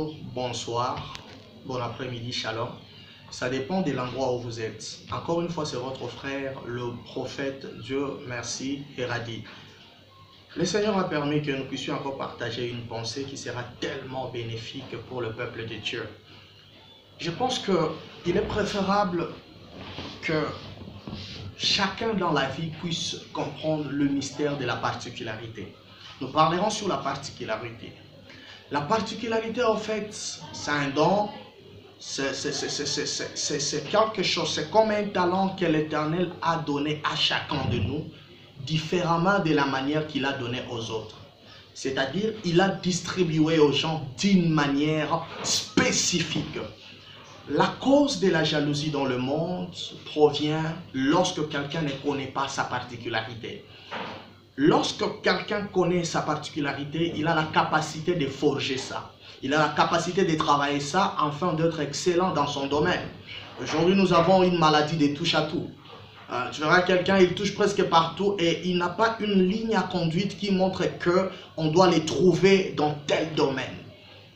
bonjour, bonsoir, bon après-midi, shalom. Ça dépend de l'endroit où vous êtes. Encore une fois, c'est votre frère, le prophète, Dieu merci, Héradi. Le Seigneur a permis que nous puissions encore partager une pensée qui sera tellement bénéfique pour le peuple de Dieu. Je pense qu'il est préférable que chacun dans la vie puisse comprendre le mystère de la particularité. Nous parlerons sur la particularité. La particularité, en fait, c'est un don, c'est quelque chose, c'est comme un talent que l'Éternel a donné à chacun de nous, différemment de la manière qu'il a donné aux autres. C'est-à-dire, il a distribué aux gens d'une manière spécifique. La cause de la jalousie dans le monde provient lorsque quelqu'un ne connaît pas sa particularité. Lorsque quelqu'un connaît sa particularité, il a la capacité de forger ça. Il a la capacité de travailler ça afin d'être excellent dans son domaine. Aujourd'hui, nous avons une maladie de touche à tout. Tu verras quelqu'un, il touche presque partout et il n'a pas une ligne à conduite qui montre qu'on doit les trouver dans tel domaine.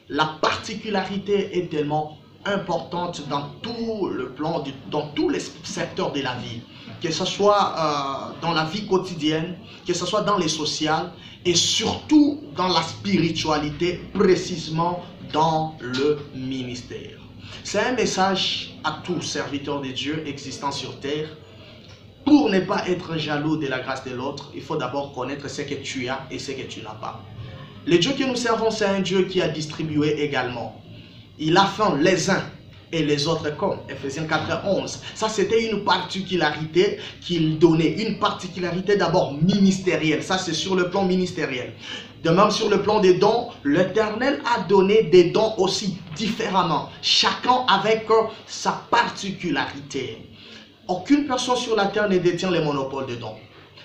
La particularité est tellement importante dans tout le plan, dans tous les secteurs de la vie, que ce soit dans la vie quotidienne, que ce soit dans les sociales et surtout dans la spiritualité, précisément dans le ministère. C'est un message à tous serviteurs de Dieu existants sur terre. Pour ne pas être jaloux de la grâce de l'autre, il faut d'abord connaître ce que tu as et ce que tu n'as pas. Le Dieu que nous servons, c'est un Dieu qui a distribué également. Il a fait les uns et les autres comme. Ephésiens 4:11. Ça, c'était une particularité qu'il donnait. Une particularité d'abord ministérielle. Ça, c'est sur le plan ministériel. De même, sur le plan des dons, l'Éternel a donné des dons aussi différemment. Chacun avec sa particularité. Aucune personne sur la terre ne détient le monopole des dons.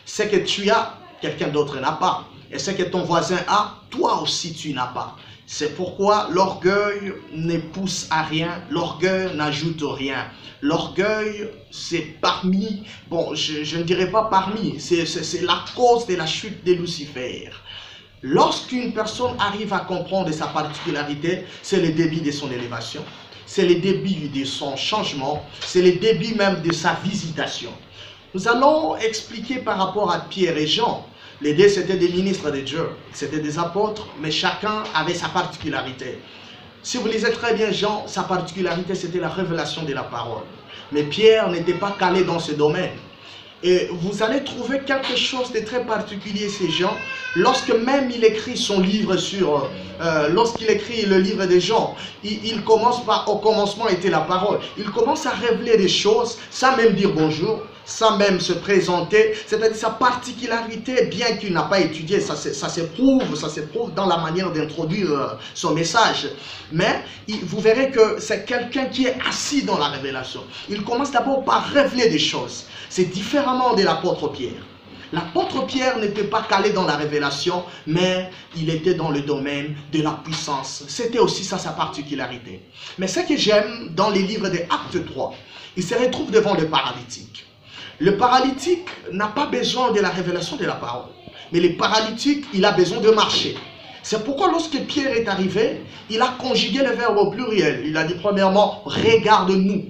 Ce que tu as, quelqu'un d'autre n'a pas. Et ce que ton voisin a, toi aussi tu n'as pas. C'est pourquoi l'orgueil ne pousse à rien, l'orgueil n'ajoute rien. L'orgueil, c'est parmi, bon, je ne dirais pas parmi, c'est la cause de la chute de Lucifer. Lorsqu'une personne arrive à comprendre sa particularité, c'est le début de son élévation, c'est le début de son changement, c'est le début même de sa visitation. Nous allons expliquer par rapport à Pierre et Jean. Les deux, c'était des ministres de Dieu, c'était des apôtres, mais chacun avait sa particularité. Si vous lisez très bien Jean, sa particularité, c'était la révélation de la parole. Mais Pierre n'était pas calé dans ce domaine. Et vous allez trouver quelque chose de très particulier, ces gens, lorsque même il écrit son livre sur, lorsqu'il écrit le livre des Jean, il commence par, au commencement était la parole. Il commence à révéler des choses, sans même dire bonjour, sans même se présenter, c'est-à-dire sa particularité, bien qu'il n'a pas étudié, ça s'éprouve dans la manière d'introduire son message. Mais vous verrez que c'est quelqu'un qui est assis dans la révélation. Il commence d'abord par révéler des choses. C'est différemment de l'apôtre Pierre. L'apôtre Pierre n'était pas calé dans la révélation, mais il était dans le domaine de la puissance. C'était aussi ça sa particularité. Mais ce que j'aime dans les livres des Actes 3, il se retrouve devant le paralytique. Le paralytique n'a pas besoin de la révélation de la parole. Mais le paralytique, il a besoin de marcher. C'est pourquoi lorsque Pierre est arrivé, il a conjugué le verbe au pluriel. Il a dit premièrement, regarde-nous.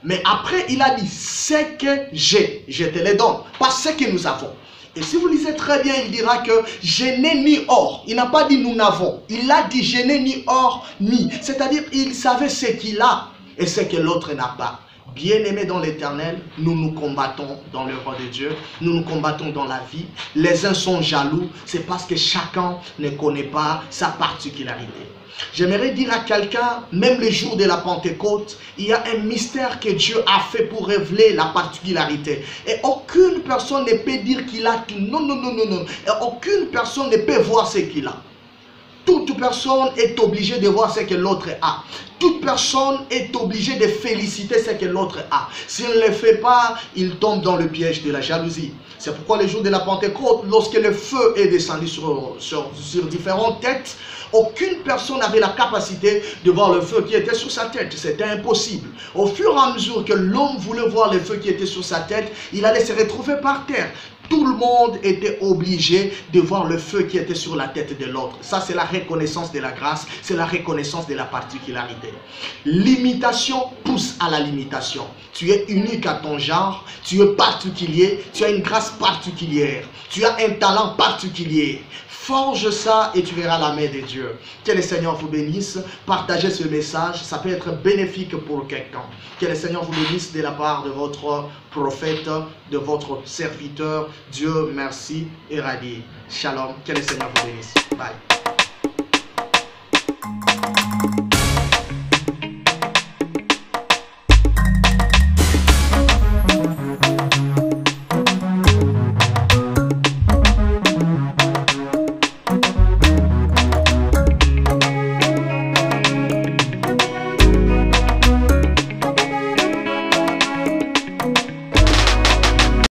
Mais après, il a dit, ce que j'ai, je te le donne, pas ce que nous avons. Et si vous lisez très bien, il dira que je n'ai ni or. Il n'a pas dit nous n'avons. Il a dit je n'ai ni or ni. C'est-à-dire, il savait ce qu'il a et ce que l'autre n'a pas. Bien-aimés dans l'Éternel, nous nous combattons dans l'œuvre de Dieu, nous nous combattons dans la vie. Les uns sont jaloux, c'est parce que chacun ne connaît pas sa particularité. J'aimerais dire à quelqu'un, même le jour de la Pentecôte, il y a un mystère que Dieu a fait pour révéler la particularité. Et aucune personne ne peut dire qu'il a tout. Non, non, non, non, non. Et aucune personne ne peut voir ce qu'il a. Toute personne est obligée de voir ce que l'autre a. Toute personne est obligée de féliciter ce que l'autre a. S'il ne le fait pas, il tombe dans le piège de la jalousie. C'est pourquoi le jour de la Pentecôte, lorsque le feu est descendu sur différentes têtes, aucune personne n'avait la capacité de voir le feu qui était sur sa tête. C'était impossible. Au fur et à mesure que l'homme voulait voir le feu qui était sur sa tête, il allait se retrouver par terre. Tout le monde était obligé de voir le feu qui était sur la tête de l'autre. Ça, c'est la reconnaissance de la grâce, c'est la reconnaissance de la particularité. L'imitation pousse à la limitation. Tu es unique à ton genre, tu es particulier, tu as une grâce particulière, tu as un talent particulier. Forge ça et tu verras la main de Dieu. Que le Seigneur vous bénisse. Partagez ce message, ça peut être bénéfique pour quelqu'un. Que le Seigneur vous bénisse de la part de votre prophète, de votre serviteur. Dieu merci et radie. Shalom. Que le Seigneur vous bénisse. Bye.